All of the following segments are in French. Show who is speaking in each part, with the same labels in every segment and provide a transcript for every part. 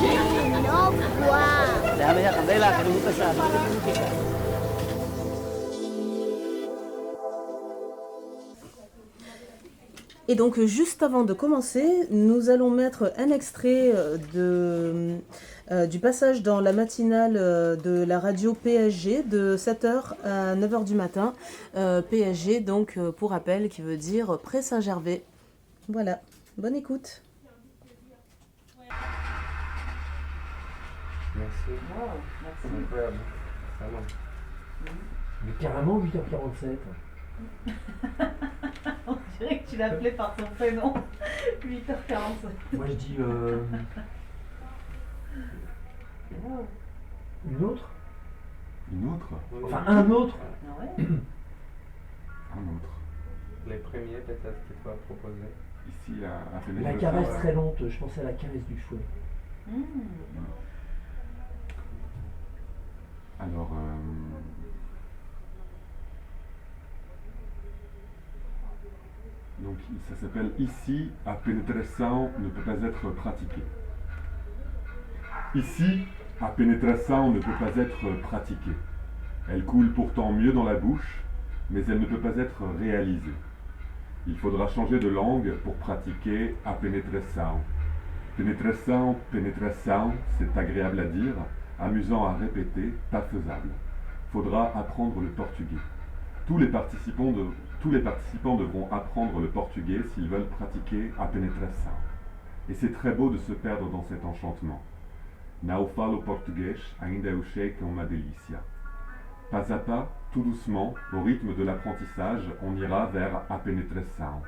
Speaker 1: No buah.
Speaker 2: Déjame ya candela, que es muy pesada. No tiene música.
Speaker 3: Et donc, juste avant de commencer, nous allons mettre un extrait du passage dans la matinale de la radio PSG de 7h à 9h du matin. PSG, donc, pour rappel, qui veut dire Pré Saint-Gervais. Voilà, bonne écoute.
Speaker 4: Merci.
Speaker 5: Wow, merci.
Speaker 4: C'est incroyable. Vraiment.
Speaker 6: Mais carrément 8h47.
Speaker 5: On dirait que tu l'appelais par son prénom. 8h45.
Speaker 6: Moi je dis
Speaker 5: Wow.
Speaker 6: une autre.
Speaker 7: Une autre?
Speaker 6: Enfin un autre.
Speaker 5: Ah ouais.
Speaker 7: Un autre.
Speaker 4: Les premiers peut-être que tu vas proposer.
Speaker 7: Ici, à
Speaker 6: La
Speaker 7: Fenêtre.
Speaker 6: caresse très lente, je pensais à la caresse du fouet.
Speaker 7: Alors, donc ça s'appelle Ici, à pénétration ne peut pas être pratiqué. Ici, à pénétration ne peut pas être pratiqué. Elle coule pourtant mieux dans la bouche, mais elle ne peut pas être réalisée. Il faudra changer de langue pour pratiquer à pénétration. Pénétration, pénétration, c'est agréable à dire, amusant à répéter, pas faisable. Faudra apprendre le portugais. Tous les participants devront apprendre le portugais s'ils veulent pratiquer a penetração. Et c'est très beau de se perdre dans cet enchantement. Não falo português, ainda eu sei que é uma delícia. Pas à pas, tout doucement, au rythme de l'apprentissage, on ira vers a penetração.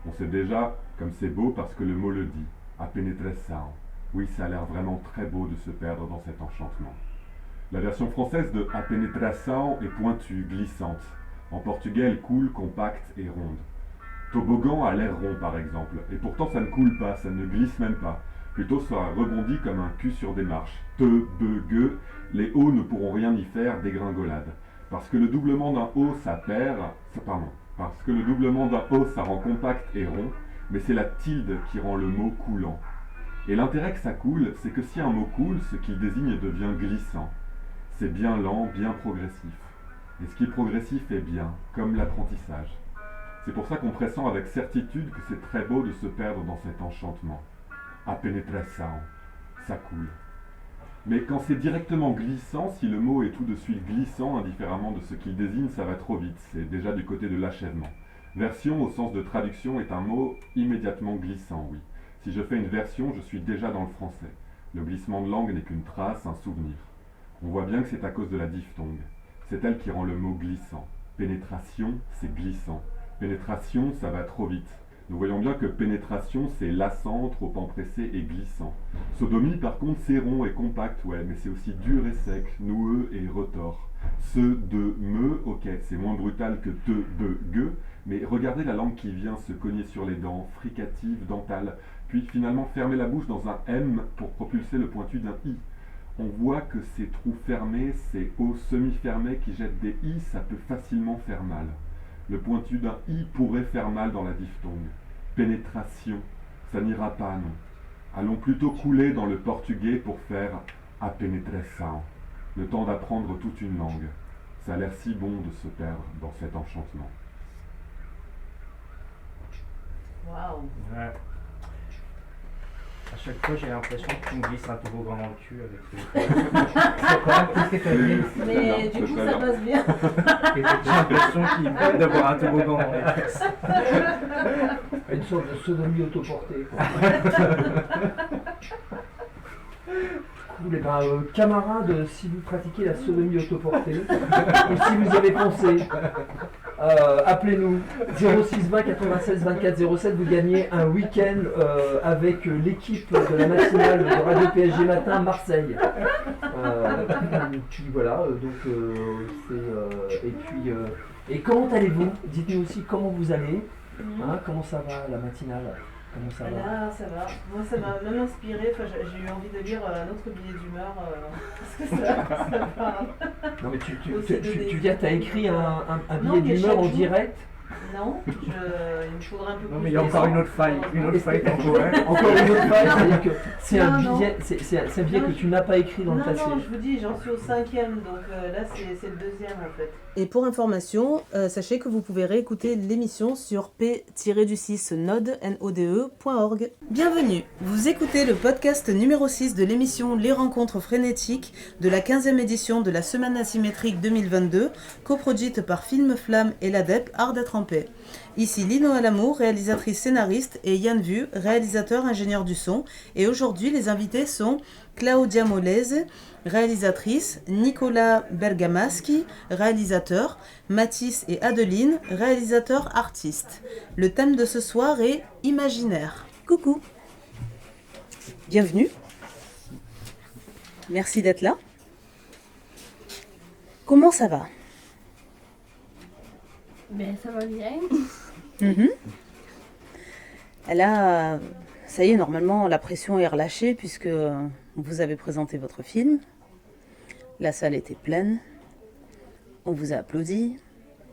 Speaker 7: On sait déjà comme c'est beau parce que le mot le dit, a penetração. Oui, ça a l'air vraiment très beau de se perdre dans cet enchantement. La version française de a penetração est pointue, glissante. En portugais, elle coule, compacte et ronde. Toboggan a l'air rond par exemple, et pourtant ça ne coule pas, ça ne glisse même pas. Plutôt ça rebondit comme un cul sur des marches. Te-be-ge, les hauts ne pourront rien y faire, dégringolade. Parce que le doublement d'un haut, parce que le doublement d'un haut, ça rend compact et rond, mais c'est la tilde qui rend le mot coulant. Et l'intérêt que ça coule, c'est que si un mot coule, ce qu'il désigne devient glissant. C'est bien lent, bien progressif. Et ce qui est progressif est bien, comme l'apprentissage. C'est pour ça qu'on pressent avec certitude que c'est très beau de se perdre dans cet enchantement. A penetração, ça coule. Mais quand c'est directement glissant, si le mot est tout de suite glissant, indifféremment de ce qu'il désigne, ça va trop vite, c'est déjà du côté de l'achèvement. Version au sens de traduction est un mot immédiatement glissant, oui. Si je fais une version, je suis déjà dans le français. Le glissement de langue n'est qu'une trace, un souvenir. On voit bien que c'est à cause de la diphtongue. C'est elle qui rend le mot glissant. Pénétration, c'est glissant. Pénétration, ça va trop vite. Nous voyons bien que pénétration, c'est lassant, trop empressé et glissant. Sodomie, par contre, c'est rond et compact, ouais, mais c'est aussi dur et sec, noueux et retors. Ce, de, me, ok, c'est moins brutal que te, be, ge, mais regardez la langue qui vient se cogner sur les dents, fricative, dentale, puis finalement fermer la bouche dans un M pour propulser le pointu d'un I. On voit que ces trous fermés, ces hauts semi-fermés qui jettent des I, ça peut facilement faire mal. Le pointu d'un I pourrait faire mal dans la diphtongue. Pénétration, ça n'ira pas, non. Allons plutôt couler dans le portugais pour faire a penetração. Le temps d'apprendre toute une langue. Ça a l'air si bon de se perdre dans cet enchantement.
Speaker 5: Waouh.
Speaker 4: Ouais. À chaque fois, j'ai l'impression que tu me glisses un toboggan dans le cul avec les...
Speaker 6: C'est quoi? Qu'est-ce que tu as dit?
Speaker 5: Mais du coup, ça passe bien.
Speaker 4: J'ai l'impression qu'il veut d'avoir un toboggan dans les fesses.
Speaker 6: Une sorte de sodomie autoportée. Cool, et ben, camarades, si vous pratiquez la sodomie autoportée, ou si vous y avez pensé, appelez-nous 06 20 96 24 07, vous gagnez un week-end avec l'équipe de la matinale de Radio PSG Matin Marseille. Puis voilà, donc c'est... et comment allez-vous? Dites-nous aussi comment vous allez, hein, comment ça va la matinale? Comment ça va?
Speaker 5: Là, ça va. Moi, ça m'a même inspiré. Enfin, j'ai eu envie de lire un autre billet d'humeur parce que ça parle.
Speaker 6: Non, mais tu viens, t'as écrit un billet d'humeur en direct?
Speaker 5: Non, il me faudrait un peu plus.
Speaker 4: Non, mais il y a encore une autre faille temporelle.
Speaker 6: Encore une autre faille, c'est-à-dire que c'est
Speaker 5: Non,
Speaker 6: un
Speaker 5: non.
Speaker 6: billet, c'est un billet que tu n'as pas écrit dans le passé.
Speaker 5: Non, je vous dis, j'en suis au 5e, donc là c'est le 2e en fait.
Speaker 3: Et pour information, sachez que vous pouvez réécouter l'émission sur p-node.org. Bienvenue, vous écoutez le podcast numéro 6 de l'émission Les Rencontres Frénétiques de la 15e édition de la Semaine Asymétrique 2022, coproduite par Film Flamme et l'ADEP Art d'être en paix. Ici Lino Alamour, réalisatrice scénariste, et Yann Vu, réalisateur ingénieur du son. Et aujourd'hui, les invités sont Claudia Molese, réalisatrice, Nicolas Bergamaschi, réalisateur, Mathis et Adeline, réalisateurs artistes. Le thème de ce soir est imaginaire. Coucou. Bienvenue. Merci d'être là. Comment ça va?
Speaker 1: Ben, ça va bien.
Speaker 3: Là, ça y est, normalement, la pression est relâchée puisque vous avez présenté votre film. La salle était pleine. On vous a applaudi.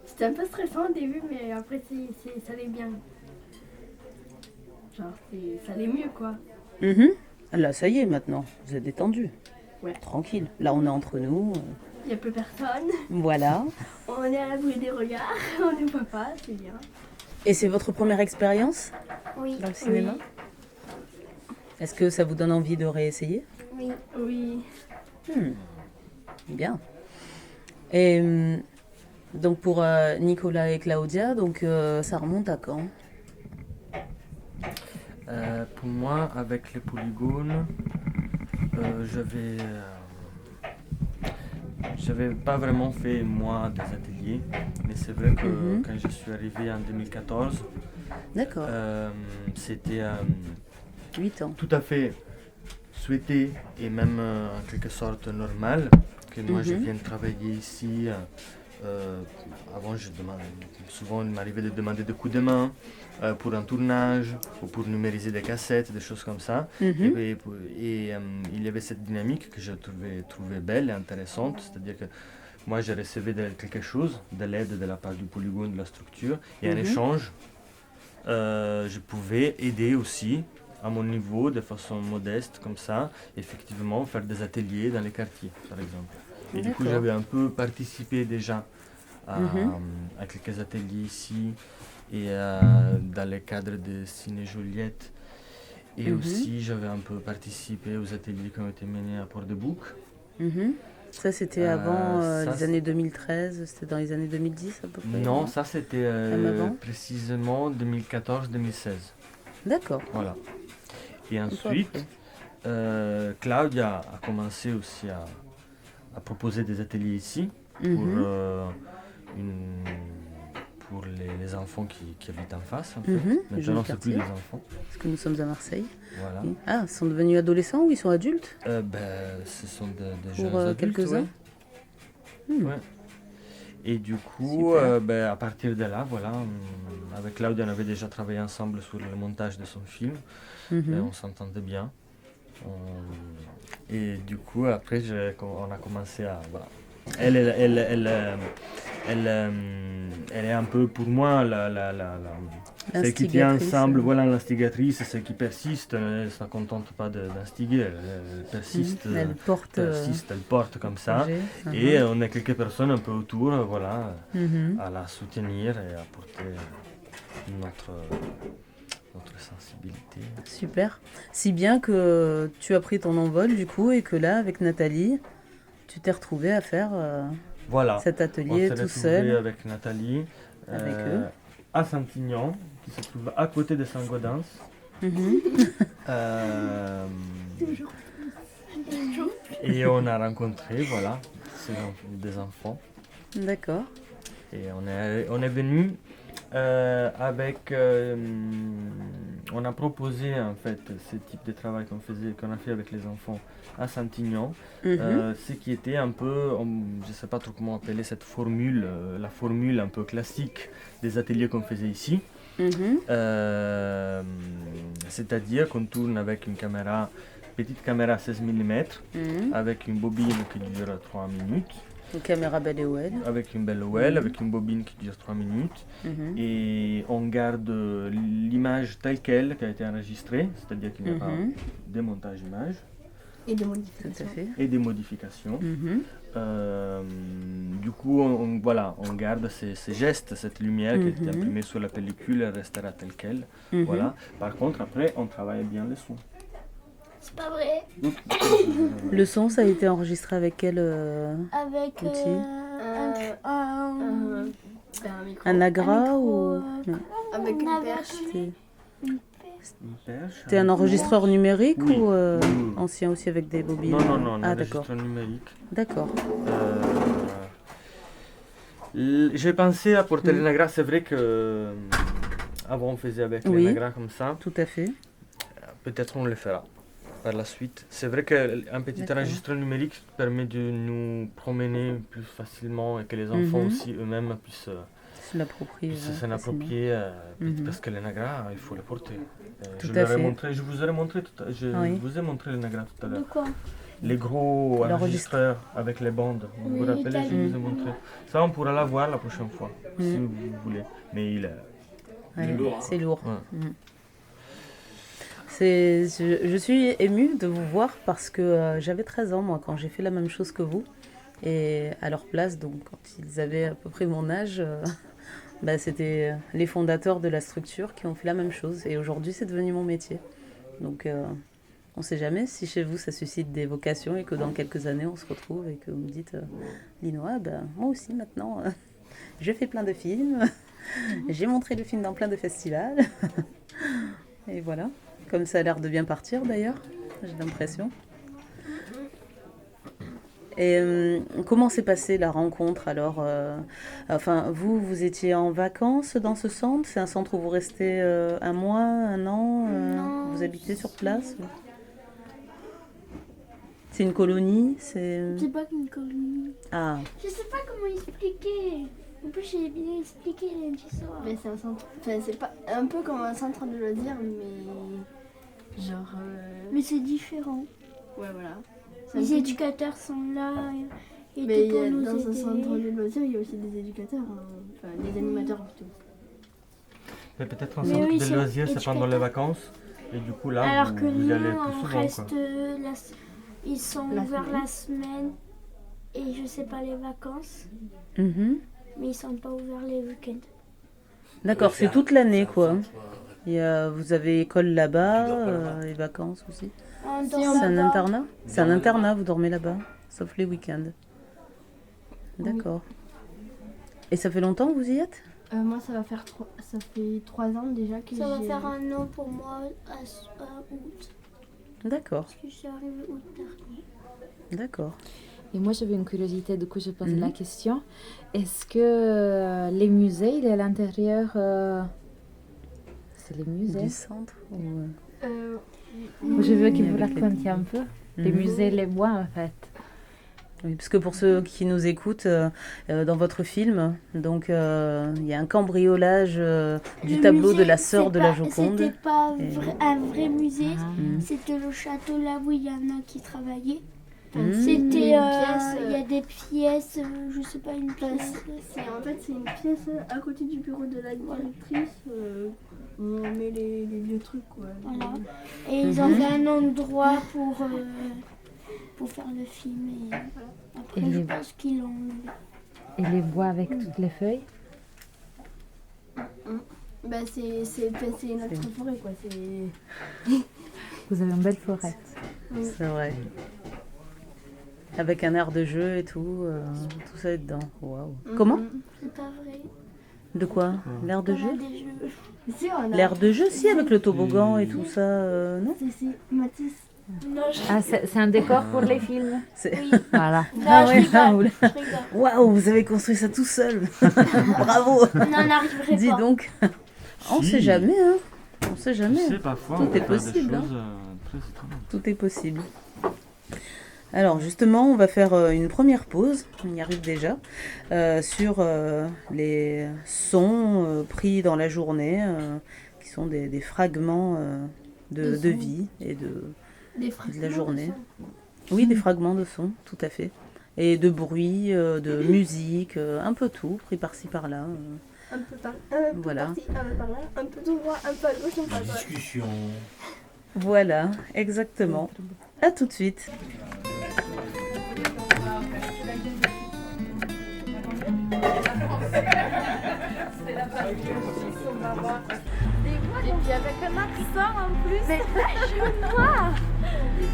Speaker 1: C'était un peu stressant au début, mais après, ça allait bien. Genre, ça allait mieux, quoi.
Speaker 3: Là, ça y est, maintenant. Vous êtes détendu.
Speaker 1: Ouais.
Speaker 3: Tranquille. Là, on est entre nous.
Speaker 1: Il n'y a plus personne.
Speaker 3: Voilà.
Speaker 1: On est à l'abri des regards. On ne voit pas, c'est bien.
Speaker 3: Et c'est votre première expérience
Speaker 1: Oui.
Speaker 3: dans le cinéma? Est-ce que ça vous donne envie de réessayer?
Speaker 1: Oui. Oui.
Speaker 3: Bien. Et donc pour Nicolas et Claudia, donc ça remonte à quand?
Speaker 2: Pour moi, avec les polygones, j'avais pas vraiment fait moi des ateliers, mais c'est vrai que quand je suis arrivé en 2014,
Speaker 3: D'accord.
Speaker 2: c'était
Speaker 3: 8 ans.
Speaker 2: tout à fait souhaité et même en quelque sorte normal que moi je vienne travailler ici. Avant, souvent il m'arrivait de demander des coups de main pour un tournage ou pour numériser des cassettes, des choses comme ça. Et il y avait cette dynamique que je trouvais belle et intéressante, c'est-à-dire que moi je recevais quelque chose, de l'aide de la part du polygone, de la structure, et en échange, je pouvais aider aussi à mon niveau, de façon modeste comme ça, effectivement faire des ateliers dans les quartiers par exemple. Et du coup j'avais un peu participé déjà à quelques ateliers ici et dans le cadre de Ciné Joliette. Et aussi j'avais un peu participé aux ateliers qui ont été menés à Port-de-Bouc.
Speaker 3: Ça c'était avant
Speaker 2: ça,
Speaker 3: les années 2013, c'était dans les années 2010 à peu près?
Speaker 2: Non, ça c'était
Speaker 3: avant
Speaker 2: précisément 2014-2016.
Speaker 3: D'accord.
Speaker 2: Voilà. Et ensuite, Claudia a commencé aussi à proposer des ateliers ici pour les enfants qui habitent en face. En fait. Maintenant, c'est plus des enfants.
Speaker 3: Parce que nous sommes à Marseille.
Speaker 2: Voilà.
Speaker 3: Ah, ils sont devenus adolescents ou ils sont adultes?
Speaker 2: Ce sont des jeunes
Speaker 3: Pour
Speaker 2: adultes.
Speaker 3: quelques-uns.
Speaker 2: Ouais. Et du coup, à partir de là, voilà, avec Claudia, on avait déjà travaillé ensemble sur le montage de son film. On s'entendait bien. Et du coup, après, on a commencé à... Voilà. Elle est un peu pour moi celle qui tient ensemble, voilà, l'instigatrice, celle qui persiste. Elle ne se contente pas d'instiguer, elle persiste.
Speaker 3: Elle porte,
Speaker 2: elle porte comme ça. Et on est quelques personnes un peu autour, voilà, à la soutenir et à porter notre sensibilité.
Speaker 3: Super. Si bien que tu as pris ton envol du coup et que là, avec Nathalie, tu t'es retrouvée à faire cet atelier tout seul.
Speaker 2: Avec Nathalie,
Speaker 3: avec eux.
Speaker 2: À Saint-Ignan, qui se trouve à côté de Saint-Gaudens. Et on a rencontré, voilà, des enfants.
Speaker 3: D'accord.
Speaker 2: Et on est venu avec... on a proposé en fait ce type de travail qu'on a fait avec les enfants à Saint-Ignan, ce qui était un peu, je ne sais pas trop comment appeler cette formule, la formule un peu classique des ateliers qu'on faisait ici. C'est-à-dire qu'on tourne avec une petite caméra 16 mm, avec une bobine qui dure 3 minutes.
Speaker 3: Une caméra belle et OL.
Speaker 2: avec une belle OL, avec une bobine qui dure 3 minutes.
Speaker 3: Mhm.
Speaker 2: Et on garde l'image telle qu'elle, qui a été enregistrée, c'est-à-dire qu'il n'y a pas
Speaker 3: Mhm.
Speaker 2: de montage image
Speaker 1: Et de
Speaker 3: Tout à
Speaker 1: modifications.
Speaker 3: fait.
Speaker 2: et des modifications.
Speaker 3: Mhm.
Speaker 2: Du coup, voilà, on garde ces gestes, cette lumière qui a été
Speaker 3: Mhm.
Speaker 2: imprimée sur la pellicule, elle restera telle qu'elle.
Speaker 3: Mhm.
Speaker 2: Voilà. Par contre, après, on travaille bien le son.
Speaker 1: C'est pas vrai.
Speaker 3: Le son, ça a été enregistré avec quel
Speaker 1: Avec
Speaker 3: Outil.
Speaker 1: micro.
Speaker 3: un Agra
Speaker 1: micro,
Speaker 3: ou non,
Speaker 1: Avec
Speaker 8: On
Speaker 1: une
Speaker 8: avait
Speaker 1: perche.
Speaker 3: c'était-
Speaker 2: Une perche,
Speaker 3: C'était un enregistreur numérique
Speaker 2: Oui.
Speaker 3: ou
Speaker 2: Oui.
Speaker 3: ancien aussi avec des bobines?
Speaker 2: Non, non, non, un
Speaker 3: Ah, d'accord.
Speaker 2: enregistreur numérique.
Speaker 3: D'accord.
Speaker 2: J'ai pensé à porter
Speaker 3: Mm.
Speaker 2: les Nagra, c'est vrai que avant on faisait avec
Speaker 3: Oui.
Speaker 2: les Nagra comme ça.
Speaker 3: Tout à fait.
Speaker 2: Peut-être on le fera par la suite. C'est vrai qu'un petit
Speaker 3: D'accord.
Speaker 2: enregistreur numérique permet de nous promener plus facilement et que les enfants
Speaker 3: Mhm.
Speaker 2: aussi eux-mêmes puissent
Speaker 3: Se l'approprier.
Speaker 2: s'en approprier
Speaker 3: Mhm.
Speaker 2: parce que les Nagra, il faut les porter.
Speaker 3: Tout
Speaker 2: Je
Speaker 3: à
Speaker 2: leur ai
Speaker 3: fait.
Speaker 2: montré, je vous ai montré
Speaker 3: Oui.
Speaker 2: vous ai montré les Nagra tout à
Speaker 8: De
Speaker 2: l'heure.
Speaker 8: quoi?
Speaker 2: Les gros
Speaker 3: L'enregistreur.
Speaker 2: enregistreurs avec les bandes. Vous vous
Speaker 8: Oui,
Speaker 2: rappelez,
Speaker 8: t'as
Speaker 2: je
Speaker 3: vu.
Speaker 2: vous ai montré. Ça, on pourra la voir la prochaine fois, si
Speaker 3: Mhm.
Speaker 2: vous voulez. Mais il est...
Speaker 3: Ouais,
Speaker 4: lourd, hein.
Speaker 3: c'est lourd.
Speaker 2: Ouais.
Speaker 3: Mhm. Je suis émue de vous voir parce que j'avais 13 ans, moi, quand j'ai fait la même chose que vous. Et à leur place, donc, quand ils avaient à peu près mon âge, bah, c'était les fondateurs de la structure qui ont fait la même chose. Et aujourd'hui, c'est devenu mon métier. Donc, on ne sait jamais si chez vous, ça suscite des vocations et que dans quelques années, on se retrouve et que vous me dites, Lino, ah, ben, moi aussi, maintenant, je fais plein de films. J'ai montré le film dans plein de festivals. Et voilà. Comme ça a l'air de bien partir d'ailleurs, j'ai l'impression. Et comment s'est passée la rencontre alors Enfin, vous étiez en vacances dans ce centre? C'est un centre où vous restez un mois, un an
Speaker 8: Non,
Speaker 3: vous habitez sur place ou... C'est une colonie? C'est...
Speaker 8: C'est pas qu'une colonie.
Speaker 3: Ah,
Speaker 8: Je sais pas comment expliquer. En plus, j'ai bien expliqué lundi soir.
Speaker 1: Mais c'est un centre. Enfin, c'est pas un peu comme un centre de loisirs, mais genre.
Speaker 8: Mais c'est différent.
Speaker 1: Ouais, voilà. C'est un
Speaker 8: Les
Speaker 1: peu-
Speaker 8: éducateurs sont là et
Speaker 1: Mais
Speaker 8: pour nous
Speaker 1: dans un
Speaker 8: aider.
Speaker 1: centre de loisirs, il y a aussi des éducateurs, hein. Enfin des animateurs plutôt.
Speaker 2: Mais peut-être un
Speaker 8: Mais
Speaker 2: centre
Speaker 8: oui,
Speaker 2: de
Speaker 8: c'est
Speaker 2: loisirs, c'est pendant les
Speaker 8: éducateur.
Speaker 2: vacances. Et du coup, là,
Speaker 8: Alors que
Speaker 2: vous y allez
Speaker 8: nous,
Speaker 2: plus
Speaker 8: on
Speaker 2: souvent.
Speaker 8: reste.
Speaker 2: Quoi.
Speaker 8: Ils sont
Speaker 1: La
Speaker 8: ouverts
Speaker 1: semaine.
Speaker 8: la semaine et je sais pas les vacances,
Speaker 3: mhm.
Speaker 8: mais ils sont pas ouverts les week-ends.
Speaker 3: D'accord, c'est toute l'année quoi. Vous avez école là-bas, les vacances aussi.
Speaker 8: On
Speaker 1: Si,
Speaker 8: dort
Speaker 1: on
Speaker 3: C'est un
Speaker 8: là-bas.
Speaker 3: internat? C'est un internat, vous dormez là-bas, sauf les week-ends. D'accord. Et ça fait longtemps que vous y êtes?
Speaker 1: Moi, ça fait 3 ans déjà que
Speaker 8: Ça va
Speaker 1: j'ai-
Speaker 8: faire un an pour moi à août.
Speaker 3: D'accord,
Speaker 8: Parce que je suis arrivée août dernier.
Speaker 3: d'accord.
Speaker 9: Et moi, j'avais une curiosité, du coup, je pose
Speaker 3: Mhm.
Speaker 9: la question. Est-ce que les musées, il est à l'intérieur C'est les musées.
Speaker 3: Du centre ou...
Speaker 9: Je veux que
Speaker 3: Oui,
Speaker 9: vous
Speaker 3: avec les-
Speaker 9: racontiez un peu. Les
Speaker 3: Mhm.
Speaker 9: musées, les bois, en fait.
Speaker 3: Oui, parce que pour ceux qui nous écoutent, dans votre film, donc il y a un cambriolage du
Speaker 8: Le
Speaker 3: tableau de
Speaker 8: musée,
Speaker 3: la sœur de la
Speaker 8: C'était
Speaker 3: Joconde.
Speaker 8: pas
Speaker 3: Et-
Speaker 8: un vrai musée,
Speaker 9: Ah.
Speaker 3: Mhm.
Speaker 8: c'était le château là où il y en a qui travaillaient.
Speaker 3: Mhm.
Speaker 8: C'était,
Speaker 1: Une
Speaker 8: il
Speaker 1: pièce,
Speaker 8: y a des pièces, je sais pas, une pièce.
Speaker 1: C'est une pièce à côté du bureau de la directrice où on met les vieux trucs quoi.
Speaker 8: Voilà. Et ils ont
Speaker 3: Mhm.
Speaker 8: fait un endroit pour faire le film. Et après,
Speaker 9: Et
Speaker 8: je
Speaker 9: les-
Speaker 8: pense qu'ils l'ont enlevé.
Speaker 9: Et les bois avec toutes les feuilles.
Speaker 1: Bah c'est notre forêt quoi. C'est
Speaker 9: Vous avez une belle forêt.
Speaker 3: C'est vrai. Avec un air de jeu et tout ça est dedans. Waouh. Comment?
Speaker 8: C'est pas vrai.
Speaker 3: De quoi? L'air de
Speaker 8: On a
Speaker 3: jeu?
Speaker 8: des jeux.
Speaker 1: Si, on a-
Speaker 3: L'air de jeu, si, avec le toboggan et tout ça, non?
Speaker 1: Si, Mathis.
Speaker 8: Non, je
Speaker 9: Ah, c'est un décor pour les films.
Speaker 3: C'est-
Speaker 8: oui.
Speaker 9: Voilà.
Speaker 8: Non,
Speaker 3: Ah
Speaker 8: je
Speaker 3: ouais,
Speaker 8: rigole.
Speaker 3: ah,
Speaker 8: Je rigole.
Speaker 3: Waouh, vous avez construit ça tout seul. Bravo.
Speaker 8: On n'en arriverait
Speaker 3: Dis
Speaker 8: pas.
Speaker 3: donc. On
Speaker 2: Si.
Speaker 3: sait jamais, hein. On sait
Speaker 2: Tu
Speaker 3: jamais.
Speaker 2: sais, parfois,
Speaker 3: Tout
Speaker 2: on peut
Speaker 3: est
Speaker 2: faire des
Speaker 3: possible, hein.
Speaker 2: choses très étonnantes.
Speaker 3: Tout est possible. Alors justement, on va faire une première pause, on y arrive déjà, sur les sons pris dans la journée, qui sont des fragments de
Speaker 1: De son.
Speaker 3: vie et de
Speaker 1: Des
Speaker 3: la journée. Oui, des fragments de son, tout à fait. et de bruit, de musique, un peu tout, pris par-ci par-là.
Speaker 1: Un peu
Speaker 3: Voilà.
Speaker 1: par-ci, un peu par-là, un peu tout droit, un peu à gauche, un peu à droite.
Speaker 10: Discussion.
Speaker 3: Voilà, exactement. À tout de suite.
Speaker 11: Et puis avec un accent en plus. Mais cheveux noirs.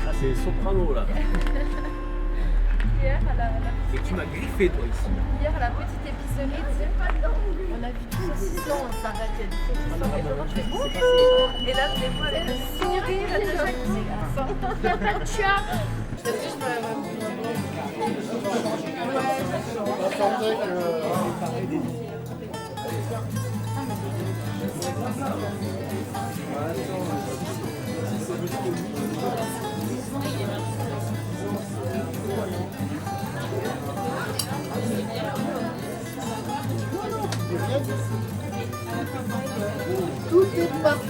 Speaker 10: Ah, c'est soprano là.
Speaker 11: Hier, à la
Speaker 10: Et tu m'as griffé toi ici.
Speaker 11: Hier, à la petite épicerie, tu sais, on a vu du saucisson, on s'arrêtait du saucisson. Et je fais bonjour. Et là, je les vois avec le sourire de chaque accent. Il n'y a pas de chat. Est-ce que je peux l'avoir?
Speaker 1: Tout est parti.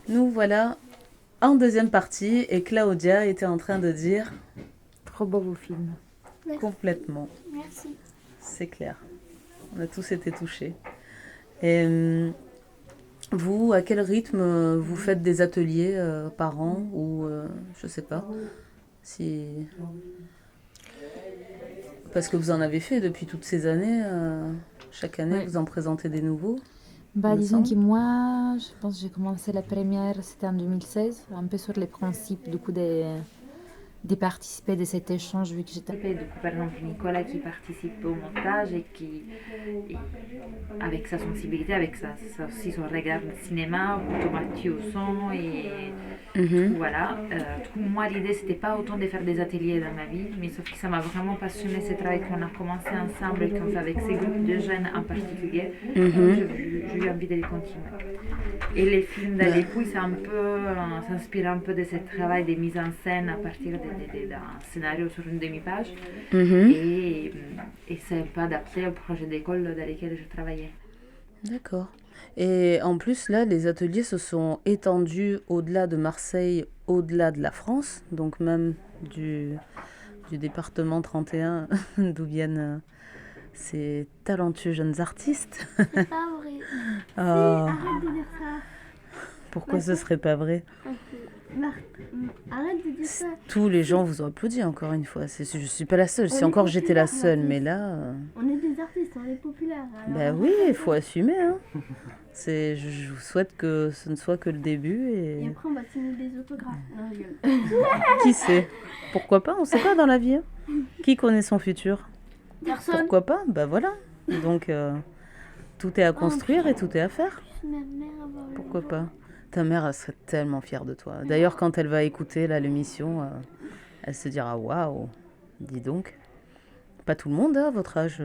Speaker 3: Nous voilà en deuxième partie et Claudia était en train de dire
Speaker 9: Trop beau vos films.
Speaker 8: Merci.
Speaker 3: complètement,
Speaker 8: Merci.
Speaker 3: c'est clair. On a tous été touchés. Et vous, à quel rythme vous faites des ateliers par an ou je sais pas si parce que vous en avez fait depuis toutes ces années. Chaque année,
Speaker 9: Ouais.
Speaker 3: vous en présentez des nouveaux.
Speaker 9: Bah,
Speaker 3: il me
Speaker 9: disons
Speaker 3: semble.
Speaker 9: que moi, je pense que j'ai commencé la première, c'était en 2016, un peu sur les principes du coup de participer de cet échange, vu que j'étais... Du coup, par exemple, Nicolas qui participe au montage et qui, avec sa sensibilité, avec aussi son regard de cinéma, plutôt Mathieu au son et... Du coup, voilà. Du coup, moi, l'idée, c'était pas autant de faire des ateliers dans ma vie, mais sauf que ça m'a vraiment passionné ce travail qu'on a commencé ensemble et qu'on fait avec ces groupes de jeunes en particulier. J'ai eu envie de les continuer. Et les films d'Alepouy, c'est un peu, s'inspire un peu de ce travail de mise en scène à partir d'un scénario sur une demi-page. Et c'est un peu adapté au projet d'école dans lequel je travaillais.
Speaker 3: D'accord. Et en plus, là, les ateliers se sont étendus au-delà de Marseille, au-delà de la France, donc même du département 31, d'où viennent ces talentueux jeunes artistes.
Speaker 8: C'est pas vrai.
Speaker 3: Oh,
Speaker 8: Arrête de dire ça.
Speaker 3: pourquoi ce serait pas vrai?
Speaker 1: Arrête de dire ça.
Speaker 3: Tous les gens vous ont applaudi encore une fois. Je suis pas la seule. Si encore j'étais la seule, mais là.
Speaker 1: On est des artistes, on est populaires.
Speaker 3: Bah oui, il faut assumer. Hein. Je vous souhaite que ce ne soit que le début.
Speaker 1: Et après, on va signer des autographes. Non, je rigole.
Speaker 3: Qui sait? Pourquoi pas? On sait pas dans la vie. Hein. Qui connaît son futur?
Speaker 1: Personne.
Speaker 3: Pourquoi pas? Bah voilà. Donc, tout est à construire et tout est à faire. Pourquoi pas? Ta mère, elle serait tellement fière de toi. D'ailleurs, quand elle va écouter là, l'émission, elle se dira waouh, dis donc. Pas tout le monde à votre âge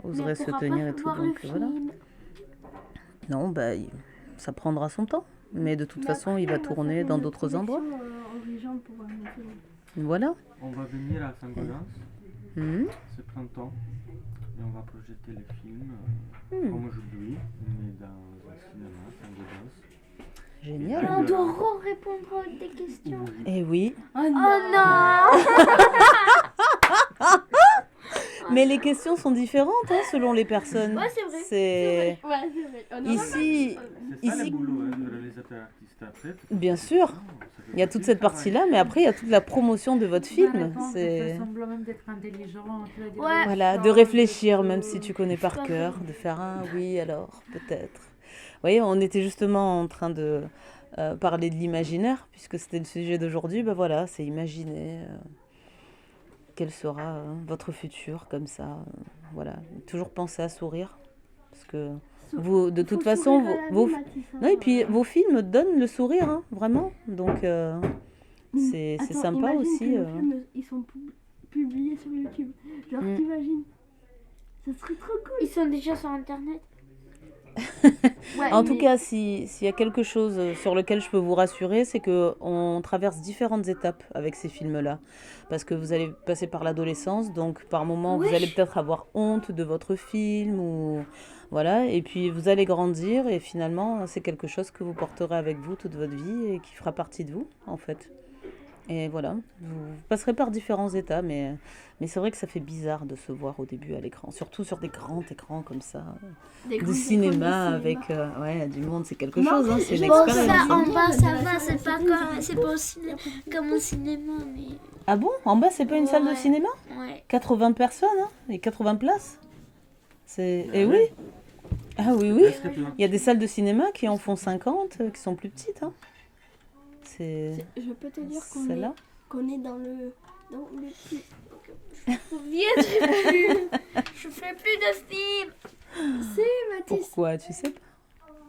Speaker 3: oserait se tenir et tout. Donc voilà. Non, bah, ça prendra son temps. Mais de toute façon, il va tourner dans d'autres endroits. Voilà.
Speaker 2: On va venir à Saint-Gaudens ce printemps et on va projeter les films comme aujourd'hui, mais dans un cinéma Saint-Gaudens.
Speaker 3: Génial.
Speaker 8: On doit répondre à des questions.
Speaker 3: Eh oui.
Speaker 8: Oh non.
Speaker 3: Mais les questions sont différentes hein, selon les personnes.
Speaker 8: Ouais, c'est vrai.
Speaker 3: C'est
Speaker 8: Ouais, c'est vrai.
Speaker 3: ici,
Speaker 2: C'est ça le boulot du réalisateur artiste après.
Speaker 3: Bien sûr. Il y a toute cette partie-là, mais après il y a toute la promotion de votre film. C'est
Speaker 9: semblant même d'être intelligent.
Speaker 8: Ouais.
Speaker 3: voilà, de réfléchir même si tu connais par cœur, de faire un oui alors peut-être. Vous voyez, on était justement en train de parler de l'imaginaire puisque c'était le sujet d'aujourd'hui. Ben voilà, c'est imaginer. Quel sera votre futur comme ça voilà, toujours penser à sourire parce que vous de toute façon non, et puis vos films donnent le sourire hein, vraiment donc c'est sympa aussi
Speaker 1: les films, ils sont publiés sur YouTube, genre t'imagines, ça serait trop cool.
Speaker 8: Ils sont déjà sur internet.
Speaker 1: Ouais,
Speaker 3: en tout cas, s'il y a quelque chose sur lequel je peux vous rassurer, c'est qu'on traverse différentes étapes avec ces films-là. Parce que vous allez passer par l'adolescence, donc par moments, vous allez peut-être avoir honte de votre film, ou voilà, et puis vous allez grandir, et finalement, c'est quelque chose que vous porterez avec vous toute votre vie, et qui fera partie de vous, en fait. Et voilà, vous passerez par différents états, mais c'est vrai que ça fait bizarre de se voir au début à l'écran, surtout sur des grands écrans comme ça, du cinéma avec du monde, c'est quelque chose, hein, c'est une
Speaker 8: Bon,
Speaker 3: expérience.
Speaker 8: ça en bas, ça va, c'est pas comme un cinéma, mais...
Speaker 3: Ah bon? En bas, c'est pas une salle de cinéma?
Speaker 8: Ouais.
Speaker 3: 80 personnes, hein, et 80 places? Et oui. Ah oui, oui. Il y a des salles de cinéma qui en font 50, qui sont plus petites, hein.
Speaker 1: Je peux te dire qu'on est dans le petit.
Speaker 8: Je fais plus de film.
Speaker 1: C'est Mathis.
Speaker 3: Pourquoi? Tu sais pas?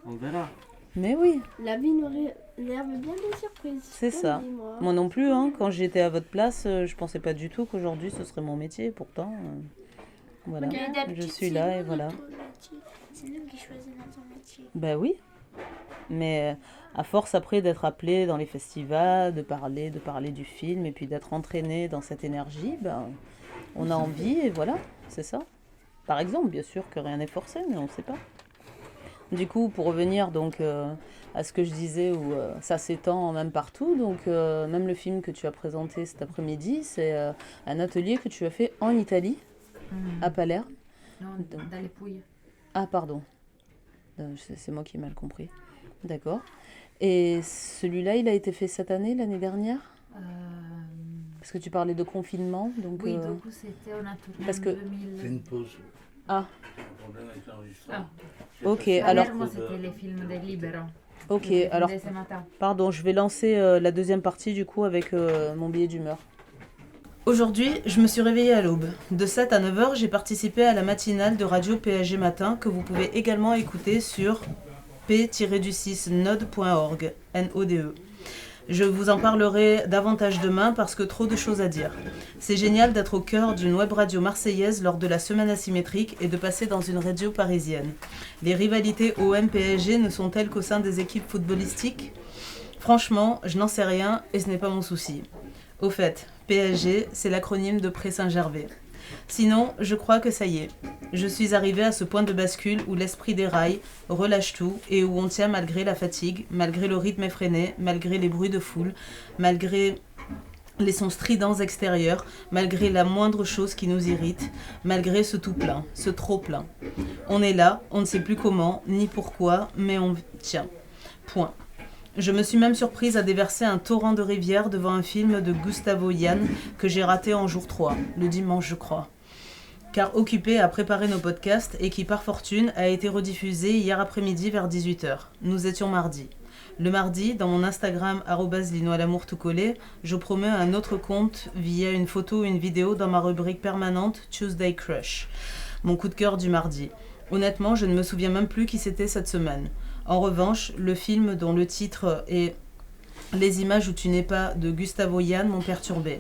Speaker 2: On verra.
Speaker 3: Mais oui.
Speaker 1: La vie nous réserve bien des surprises.
Speaker 3: C'est ça. Moi non plus, hein. Quand j'étais à votre place, je pensais pas du tout qu'aujourd'hui ce serait mon métier. Pourtant, voilà, je suis là et voilà.
Speaker 8: C'est nous qui choisissons notre métier.
Speaker 3: Ben oui. Mais à force après d'être appelé dans les festivals, de parler du film et puis d'être entraîné dans cette énergie, ben, on a envie et voilà, c'est ça. Par exemple, bien sûr que rien n'est forcé, mais on ne sait pas. Du coup, pour revenir donc à ce que je disais, où ça s'étend même partout, donc même le film que tu as présenté cet après-midi, c'est un atelier que tu as fait en Italie, à Palerme.
Speaker 9: Non, dans les Pouilles.
Speaker 3: Ah, pardon. C'est moi qui ai mal compris. D'accord. Et celui-là, il a été fait cette année, l'année dernière? Parce que tu parlais de confinement. Donc,
Speaker 9: oui, donc c'était en atelier
Speaker 3: parce que...
Speaker 9: 2000.
Speaker 12: C'est une pause.
Speaker 3: Ah.
Speaker 9: Ah.
Speaker 3: Ok,
Speaker 9: Alors,
Speaker 3: alors...
Speaker 9: moi, c'était les films des Libéraux.
Speaker 3: Ok, alors... Pardon, je vais lancer la deuxième partie, du coup, avec mon billet d'humeur. Aujourd'hui, je me suis réveillée à l'aube. De 7 à 9h, j'ai participé à la matinale de Radio PSG Matin, que vous pouvez également écouter sur p-du6node.org, N-O-D-E. Je vous en parlerai davantage demain parce que trop de choses à dire. C'est génial d'être au cœur d'une web radio marseillaise lors de la semaine asymétrique et de passer dans une radio parisienne. Les rivalités OM-PSG ne sont-elles qu'au sein des équipes footballistiques ? Franchement, je n'en sais rien et ce n'est pas mon souci. Au fait, PSG, c'est l'acronyme de Pré Saint-Gervais. Sinon, je crois que ça y est. Je suis arrivée à ce point de bascule où l'esprit déraille, relâche tout et où on tient malgré la fatigue, malgré le rythme effréné, malgré les bruits de foule, malgré les sons stridents extérieurs, malgré la moindre chose qui nous irrite, malgré ce tout plein, ce trop plein. On est là, on ne sait plus comment, ni pourquoi, mais on tient. Point. Je me suis même surprise à déverser un torrent de rivière devant un film de Gustavo Yann que j'ai raté en jour 3, le dimanche je crois. Car occupé à préparer nos podcasts et qui par fortune a été rediffusé hier après-midi vers 18h. Nous étions mardi. Le mardi, dans mon Instagram @linoalamour tout collé, je promets un autre compte via une photo ou une vidéo dans ma rubrique permanente Tuesday Crush, mon coup de cœur du mardi. Honnêtement, je ne me souviens même plus qui c'était cette semaine. En revanche, le film dont le titre est « Les images où tu n'es pas » de Gustavo Yann m'ont perturbé.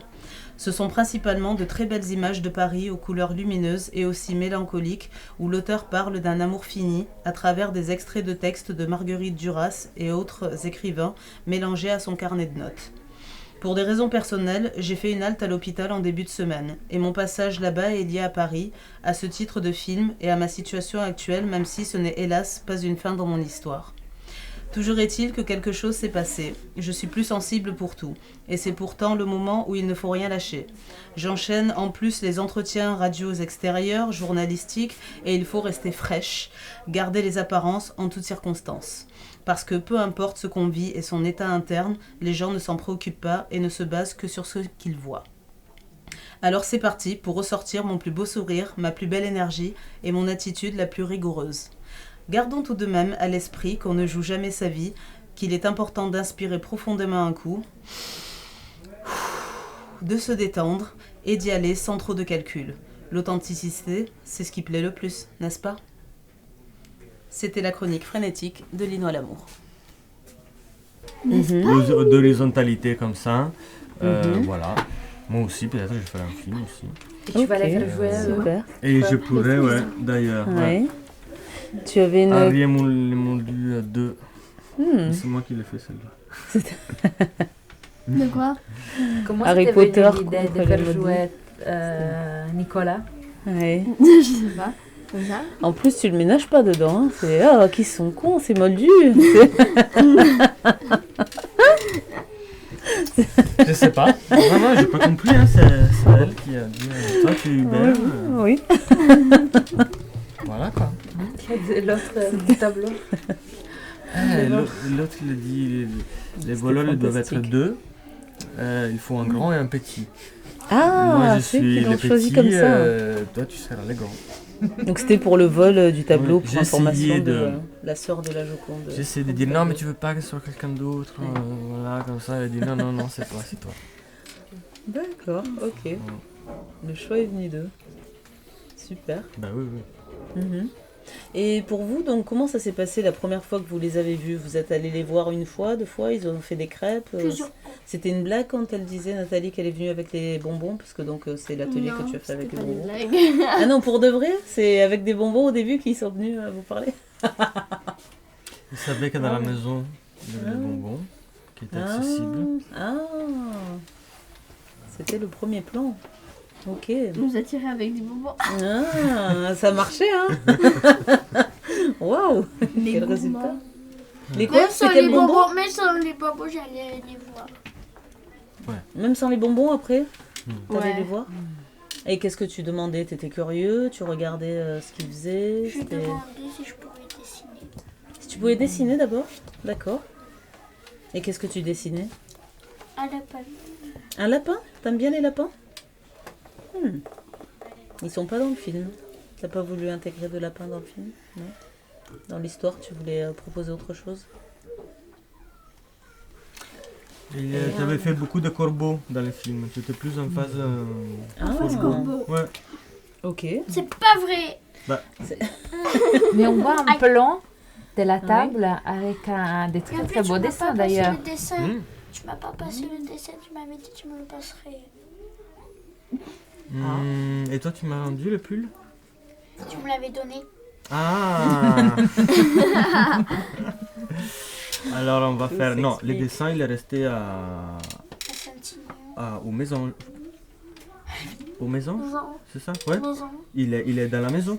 Speaker 3: Ce sont principalement de très belles images de Paris aux couleurs lumineuses et aussi mélancoliques où l'auteur parle d'un amour fini à travers des extraits de textes de Marguerite Duras et autres écrivains mélangés à son carnet de notes. Pour des raisons personnelles, j'ai fait une halte à l'hôpital en début de semaine et mon passage là-bas est lié à Paris, à ce titre de film et à ma situation actuelle même si ce n'est hélas pas une fin dans mon histoire. Toujours est-il que quelque chose s'est passé. Je suis plus sensible pour tout. Et c'est pourtant le moment où il ne faut rien lâcher. J'enchaîne en plus les entretiens radios extérieurs, journalistiques, et il faut rester fraîche, garder les apparences en toutes circonstances. Parce que peu importe ce qu'on vit et son état interne, les gens ne s'en préoccupent pas et ne se basent que sur ce qu'ils voient. Alors c'est parti pour ressortir mon plus beau sourire, ma plus belle énergie et mon attitude la plus rigoureuse. Gardons tout de même à l'esprit qu'on ne joue jamais sa vie, qu'il est important d'inspirer profondément un coup, de se détendre et d'y aller sans trop de calcul. L'authenticité, c'est ce qui plaît le plus, n'est-ce pas ? C'était la chronique frénétique de Lino à l'amour.
Speaker 2: D'horizontalité comme ça, voilà. Moi aussi, peut-être je vais faire un film aussi.
Speaker 9: Et tu vas les faire jouer à eux.
Speaker 3: Super.
Speaker 2: Et je pourrais, ouais, d'ailleurs.
Speaker 3: Ouais. Tu avais une...
Speaker 2: Harry et Moldu 2. C'est moi qui l'ai fait celle-là.
Speaker 8: De quoi?
Speaker 9: Comment
Speaker 3: Harry
Speaker 9: t'es
Speaker 3: Potter
Speaker 9: venue l'idée de faire jouer Nicolas?
Speaker 3: Ouais.
Speaker 8: Je sais pas. Comme ça.
Speaker 3: En plus, tu le ménages pas dedans. Hein. C'est qui sont cons, c'est Moldu.
Speaker 2: Je sais pas. Vraiment, j'ai pas compris. Hein. C'est elle qui a dit. Toi, tu es Hubert.
Speaker 3: Oui.
Speaker 2: Voilà quoi.
Speaker 9: L'autre du tableau.
Speaker 2: L'autre, il a dit les voleurs ils doivent être deux. Il faut un grand et un petit.
Speaker 3: Ah,
Speaker 2: moi je
Speaker 3: c'est
Speaker 2: suis
Speaker 3: qu'ils
Speaker 2: le
Speaker 3: l'ont choisi
Speaker 2: petit,
Speaker 3: comme ça.
Speaker 2: toi tu seras le grand.
Speaker 3: Donc c'était pour le vol du tableau,
Speaker 2: Ouais,
Speaker 3: pour
Speaker 2: j'ai
Speaker 3: information
Speaker 2: essayé
Speaker 3: de la sœur de la Joconde.
Speaker 2: J'essaie de dire non mais tu veux pas que ce soit quelqu'un d'autre, voilà comme ça. Elle dit non c'est toi, c'est toi.
Speaker 3: D'accord, ok. Le choix est venu d'eux. Super.
Speaker 2: Bah oui.
Speaker 3: Et pour vous, donc, comment ça s'est passé la première fois que vous les avez vus? Vous êtes allé les voir une fois, deux fois? Ils ont fait des crêpes? C'était une blague quand elle disait, Nathalie, qu'elle est venue avec les bonbons? Parce que donc c'est l'atelier que tu as fait avec les bonbons. Ah non, pour de vrai? C'est avec des bonbons au début qu'ils sont venus vous parler?
Speaker 2: Ils savaient que dans la maison, il y avait des bonbons qui étaient accessibles.
Speaker 3: C'était le premier plan. Ok.
Speaker 8: Nous attirer avec des bonbons.
Speaker 3: Ah, ça marchait, hein. Waouh. Quel résultat. Les quoi?
Speaker 8: Même sans les bonbons, j'allais les voir.
Speaker 3: Ouais. Même sans les bonbons après, t'allais
Speaker 8: Ouais.
Speaker 3: les voir. Et qu'est-ce que tu demandais? T'étais curieux? Tu regardais ce qu'ils faisaient?
Speaker 8: Je demandais si je pouvais dessiner.
Speaker 3: Si tu pouvais dessiner d'abord? D'accord. Et qu'est-ce que tu dessinais?
Speaker 8: Un lapin.
Speaker 3: Un lapin? T'aimes bien les lapins? Ils sont pas dans le film. T'as pas voulu intégrer de lapin dans le film? Non. Dans l'histoire, tu voulais proposer autre chose?
Speaker 2: Tu avais fait beaucoup de corbeaux dans le film. Tu étais plus en phase.
Speaker 8: Corbeau.
Speaker 2: Ouais.
Speaker 3: Ok.
Speaker 8: C'est pas vrai.
Speaker 2: Bah.
Speaker 9: Mais on voit un plan de la table avec des très très beaux dessins d'ailleurs.
Speaker 8: Tu m'as pas passé le dessin, tu m'avais dit que tu me le passerais.
Speaker 2: Et toi, tu m'as rendu le pull?
Speaker 8: Tu me l'avais donné.
Speaker 2: Ah. Alors on va faire... Non, les dessins, il est resté aux maisons. Aux maisons? C'est ça? Ouais. Il est dans la maison.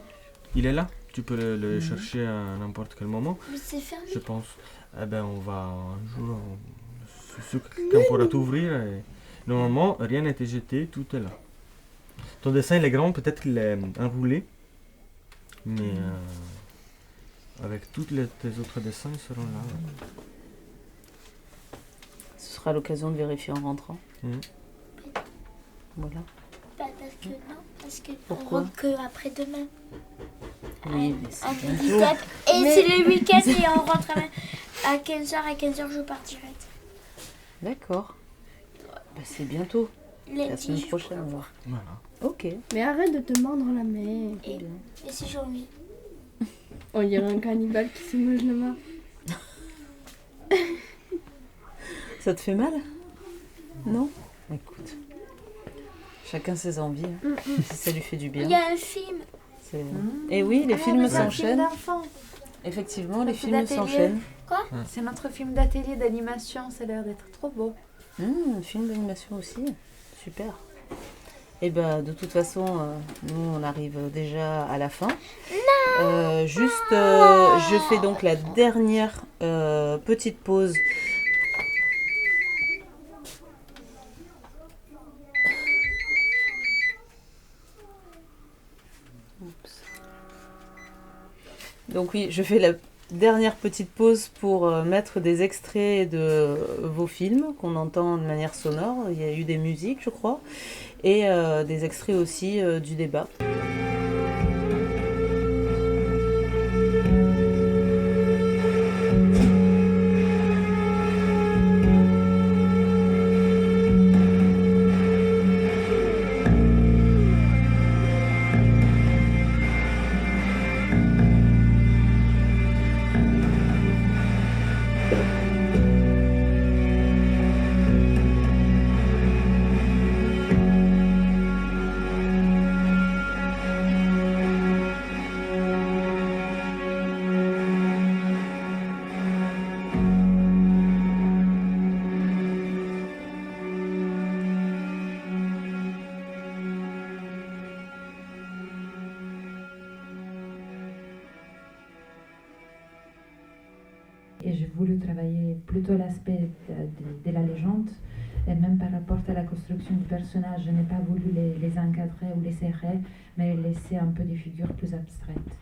Speaker 2: Il est là. Tu peux le chercher à n'importe quel moment.
Speaker 8: Mais c'est fermé.
Speaker 2: Je pense. Eh ben on va un jour... Quelqu'un pourra t'ouvrir et... Normalement, rien n'a été jeté, tout est là. Ton dessin il est grand, peut-être qu'il est enroulé. Mais avec tous tes autres dessins, ils seront là.
Speaker 3: sera l'occasion de vérifier en rentrant. Voilà.
Speaker 8: Bah, parce que non, parce que
Speaker 3: Pourquoi?
Speaker 8: on rentre que après-demain.
Speaker 3: Oui, mais c'est
Speaker 8: Un
Speaker 3: bientôt.
Speaker 8: handicap. Et c'est le week-end et on rentre à 15h. À 15h, je pars direct.
Speaker 3: D'accord. Bah, c'est bientôt. La
Speaker 8: Lundi,
Speaker 3: semaine
Speaker 8: je
Speaker 3: prochaine, on va voir. Voilà. Ok.
Speaker 1: Mais arrête de te mordre la main.
Speaker 8: Et si j'ai envie.
Speaker 1: On dirait un cannibale qui se mange la main.
Speaker 3: Ça te fait mal? Non? Écoute. Chacun ses envies. Hein. Si ça lui fait du bien.
Speaker 8: Il y a un film.
Speaker 3: Et oui, les films
Speaker 9: c'est un film
Speaker 3: s'enchaînent.
Speaker 9: d'enfant.
Speaker 3: Effectivement, les
Speaker 9: Un
Speaker 3: films
Speaker 9: d'atelier.
Speaker 3: s'enchaînent.
Speaker 8: Quoi?
Speaker 9: C'est notre film d'atelier d'animation, ça a l'air d'être trop beau.
Speaker 3: Un film d'animation aussi. Super. Et bah, de toute façon, nous, on arrive déjà à la fin. Je fais donc la dernière petite pause. Donc oui, je fais la dernière petite pause pour mettre des extraits de vos films qu'on entend de manière sonore. Il y a eu des musiques, je crois, et des extraits aussi du débat.
Speaker 12: Et j'ai voulu travailler plutôt l'aspect de la légende, et même par rapport à la construction du personnage, je n'ai pas voulu les encadrer ou les serrer, mais laisser un peu des figures plus abstraites.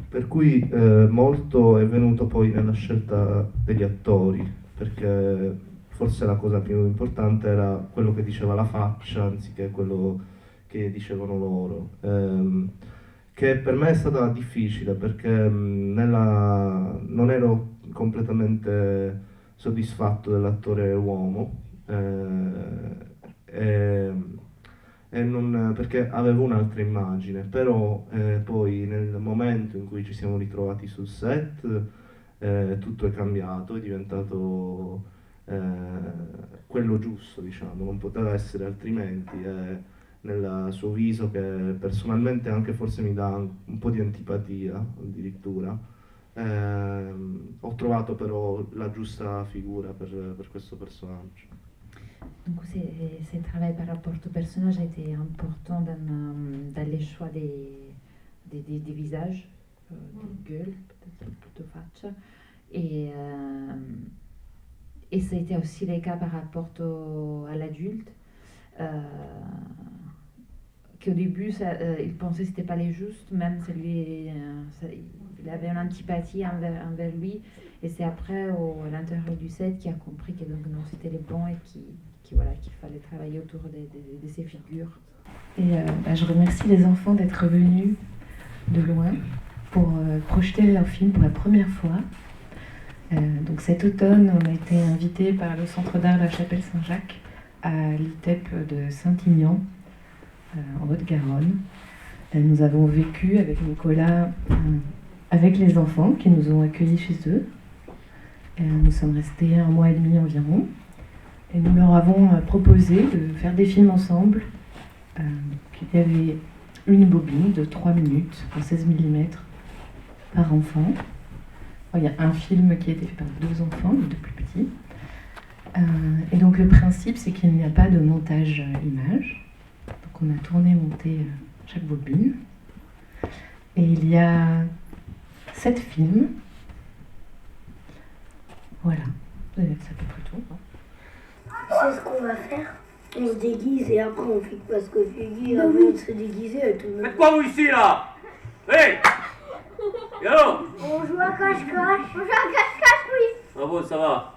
Speaker 13: Per cui molto è venuto poi nella scelta degli attori, perché forse la cosa più importante era quello che diceva la faccia anziché quello che dicevano loro. Che per me è stata difficile perché non ero completamente soddisfatto dell'attore uomo perché avevo un'altra immagine, però poi nel momento in cui ci siamo ritrovati sul set tutto è cambiato, è diventato quello giusto, diciamo, non poteva essere altrimenti. Nel suo viso che personalmente anche forse mi dà un po' di antipatia addirittura. Ho trovato però la giusta figura per questo personaggio.
Speaker 12: Donc ce travail par rapport au personnage a été important dans les choix des visages, des gueules, peut-être plutôt faccia. Et ça a été aussi le cas par rapport à l'adulte. Qu'au début, il pensait que ce n'était pas les justes, même il avait une antipathie envers lui, et c'est après, à l'intérieur du set, qu'il a compris que donc, non, c'était les bons et qu'il fallait travailler autour de ces figures. Et je remercie les enfants d'être venus de loin pour projeter leur film pour la première fois. Donc cet automne, on a été invités par le Centre d'art La Chapelle Saint-Jacques à l'ITEP de Saint-Aignan, en Haute-Garonne. Nous avons vécu avec Nicolas, avec les enfants qui nous ont accueillis chez eux. Nous sommes restés 1 mois et demi environ. Et nous leur avons proposé de faire des films ensemble. Il y avait une bobine de 3 minutes, en 16 mm, par enfant. Il y a un film qui a été fait par 2 enfants, les 2 plus petits. Et donc le principe, c'est qu'il n'y a pas de montage image. Donc on a tourné, monté chaque bobine. Et il y a 7 films. Voilà, c'est à peu près tout.
Speaker 8: C'est ce qu'on va faire. On se déguise et après on fait parce que Figgy avant de se déguiser elle tout le monde.
Speaker 10: Faites quoi vous ici là? Hey! Yo!
Speaker 8: On joue à cache-cache. On joue à cache-cache, oui.
Speaker 10: Bravo, ça va.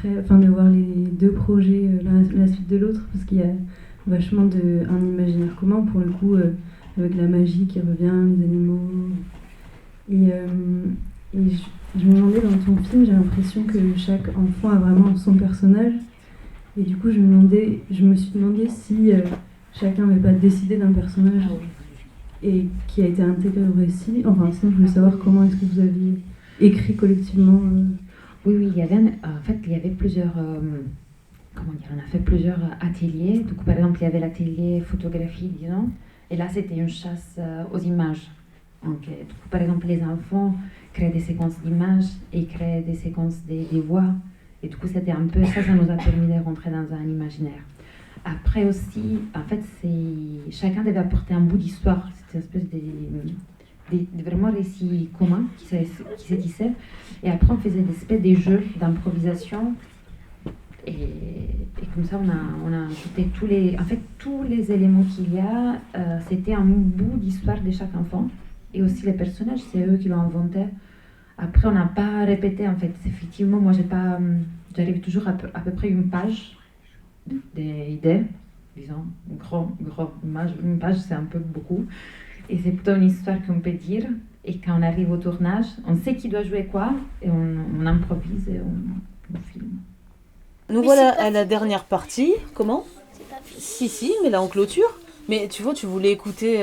Speaker 14: après, enfin de voir les deux projets la suite de l'autre, parce qu'il y a vachement un imaginaire commun pour le coup, avec la magie qui revient, les animaux. Et je me demandais, dans ton film, j'ai l'impression que chaque enfant a vraiment son personnage. Et du coup, je me suis demandé si chacun n'avait pas décidé d'un personnage et qui a été intégré au récit. Enfin, sinon, je voulais savoir comment est-ce que vous aviez écrit collectivement.
Speaker 12: Oui, il y avait plusieurs... on a fait plusieurs ateliers. Donc, par exemple, il y avait l'atelier photographie, disons. Et là, c'était une chasse aux images. Donc, par exemple, les enfants créaient des séquences d'images et créaient des séquences des voix. Et du coup, c'était un peu ça nous a permis de rentrer dans un imaginaire. Après aussi, en fait, chacun devait apporter un bout d'histoire. C'était une espèce de vraiment récit commun qui se tissait. Et après, on faisait des espèces de jeux d'improvisation. Et comme ça, on a ajouté tous les éléments qu'il y a. C'était un bout d'histoire de chaque enfant. Et aussi les personnages, c'est eux qui l'ont inventé. Après, on n'a pas répété, en fait. Effectivement, moi, j'arrive toujours à peu près une page d'idées, disons, une page, c'est un peu beaucoup. Et c'est plutôt une histoire qu'on peut dire. Et quand on arrive au tournage, on sait qui doit jouer quoi, et on improvise et on filme.
Speaker 3: Nous voilà à la dernière partie. Comment ? Si, mais là on clôture. Mais tu vois, tu voulais écouter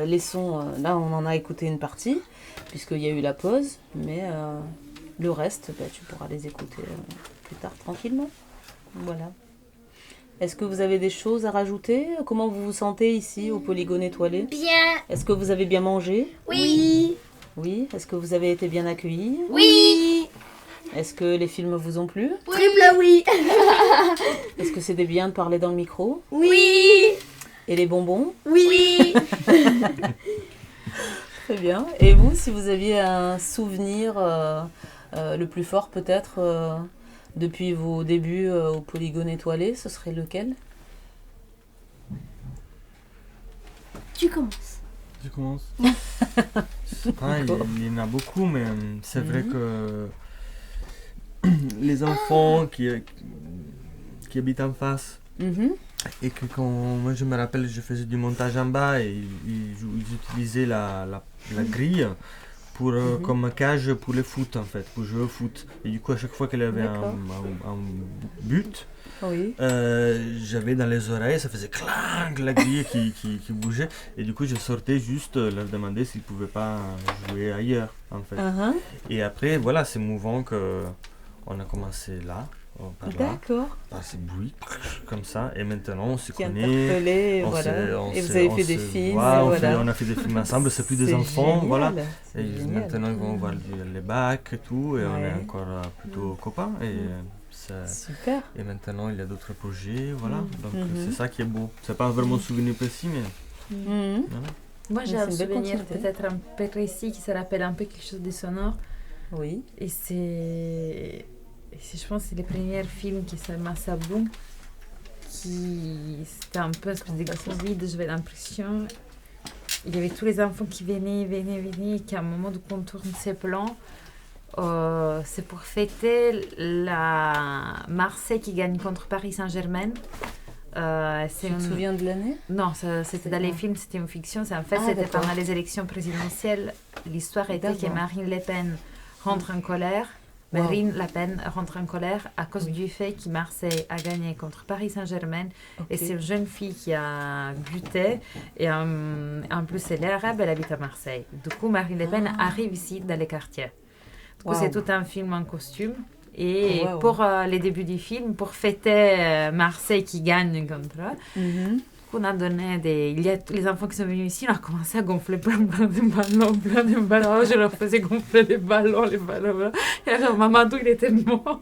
Speaker 3: les sons. Là, on en a écouté une partie, puisqu'il y a eu la pause. Mais le reste, tu pourras les écouter plus tard, tranquillement. Voilà. Est-ce que vous avez des choses à rajouter ? Comment vous vous sentez ici, au Polygone étoilé ?
Speaker 11: Bien.
Speaker 3: Est-ce que vous avez bien mangé ?
Speaker 11: Oui.
Speaker 3: Oui. Est-ce que vous avez été bien accueillis ?
Speaker 11: Oui.
Speaker 3: Est-ce que les films vous ont plu ?
Speaker 11: Triple oui.
Speaker 3: Est-ce que c'était bien de parler dans le micro ?
Speaker 11: Oui.
Speaker 3: Et les bonbons ?
Speaker 11: Oui.
Speaker 3: Très bien. Et vous, si vous aviez un souvenir le plus fort peut-être depuis vos débuts au Polygone étoilé, ce serait lequel ?
Speaker 1: Tu commences.
Speaker 2: Je commence. Il y en a beaucoup, mais c'est vrai que les enfants qui habitent en face, et que quand moi je me rappelle, je faisais du montage en bas et ils utilisaient la grille pour, comme cage pour le foot en fait, pour jouer au foot. Et du coup, à chaque fois qu'elle avait un but, j'avais dans les oreilles, ça faisait clang, la grille qui bougeait. Et du coup, je sortais juste leur demander s'ils ne pouvaient pas jouer ailleurs en fait. Et après, voilà, c'est mouvant qu'on a commencé là.
Speaker 3: D'accord.
Speaker 2: Par ces bruits, comme ça, et maintenant on se connaît.
Speaker 3: Et vous avez fait des films.
Speaker 2: On a fait des films ensemble, c'est plus des enfants,
Speaker 3: génial.
Speaker 2: voilà. Et
Speaker 3: Génial.
Speaker 2: maintenant ils vont voir les bacs et tout, et on est encore plutôt copains.
Speaker 3: Super.
Speaker 2: Et maintenant il y a d'autres projets, voilà. Donc c'est ça qui est beau. C'est pas vraiment un souvenir précis, mais. Voilà.
Speaker 9: Moi j'ai un souvenir peut-être un peu précis qui se rappelle un peu quelque chose de sonore.
Speaker 3: Oui.
Speaker 9: Et je pense que c'est le premier film qui s'appelle Massabou, c'était un peu de Covid, j'avais l'impression. Il y avait tous les enfants qui venaient, et qu'à un moment où on tourne ces plans, c'est pour fêter la Marseille qui gagne contre Paris Saint-Germain.
Speaker 3: Tu te souviens de l'année ?
Speaker 9: Non, c'était dans les films, c'était une fiction. C'était pendant les élections présidentielles. L'histoire était que Marine Le Pen rentre en colère. Marine Le Pen rentre en colère à cause du fait que Marseille a gagné contre Paris Saint-Germain. Et c'est une jeune fille qui a buté. Et en plus, elle est arabe, elle habite à Marseille. Du coup, Marine Le Pen arrive ici dans les quartiers. Du coup, c'est tout un film en costume. Et pour les débuts du film, pour fêter Marseille qui gagne contre eux, on a donné il y a les enfants qui sont venus ici, on a commencé à gonfler plein de ballons. Je leur faisais gonfler les ballons. Et alors Mamadou, il était mort.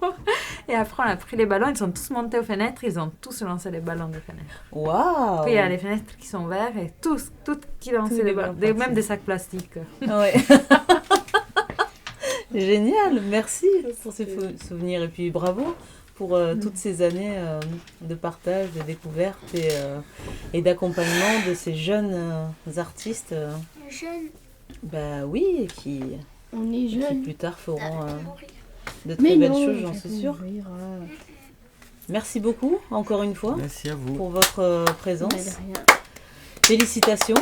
Speaker 9: Et après, on a pris les ballons, ils sont tous montés aux fenêtres, ils ont tous lancé les ballons des fenêtres.
Speaker 3: Waouh!
Speaker 9: Puis il y a les fenêtres qui sont ouvertes et tous qui lançaient les ballons, même des sacs plastiques.
Speaker 3: Ouais. Génial, merci pour ces souvenirs et puis bravo pour toutes ces années de partage, de découverte et d'accompagnement de ces jeunes artistes.
Speaker 11: Jeunes.
Speaker 3: Bah oui, qui
Speaker 1: On est jeunes.
Speaker 3: Qui plus tard feront De très belles choses, j'en suis sûre. Merci beaucoup, encore une fois.
Speaker 2: Merci à vous.
Speaker 3: Pour votre présence. Félicitations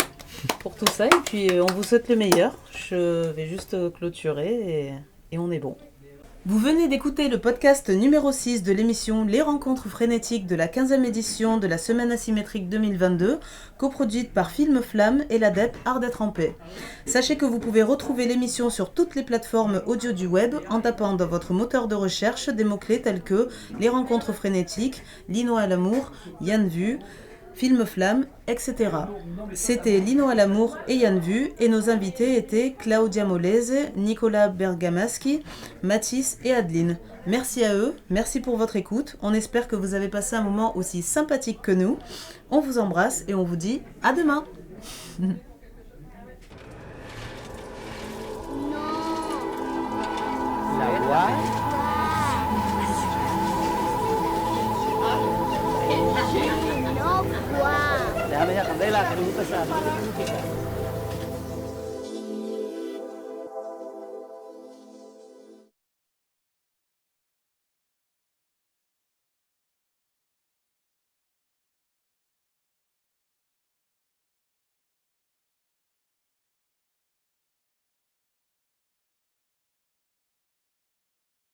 Speaker 3: pour tout ça. Et puis, on vous souhaite le meilleur. Je vais juste clôturer et on est bon. Vous venez d'écouter le podcast numéro 6 de l'émission Les Rencontres Frénétiques de la 15e édition de la Semaine Asymétrique 2022, coproduite par Film Flamme et l'ADEP Art d'être en paix. Sachez que vous pouvez retrouver l'émission sur toutes les plateformes audio du web en tapant dans votre moteur de recherche des mots-clés tels que Les Rencontres Frénétiques, Lino à l'amour, Yann Vu, Film Flamme, etc. C'était Lino à l'amour et Yann Vu et nos invités étaient Claudia Molese, Nicolas Bergamaschi, Mathis et Adeline. Merci à eux, merci pour votre écoute. On espère que vous avez passé un moment aussi sympathique que nous. On vous embrasse et on vous dit à demain.
Speaker 15: La voix. Déjame ya candela, que me gusta esa música.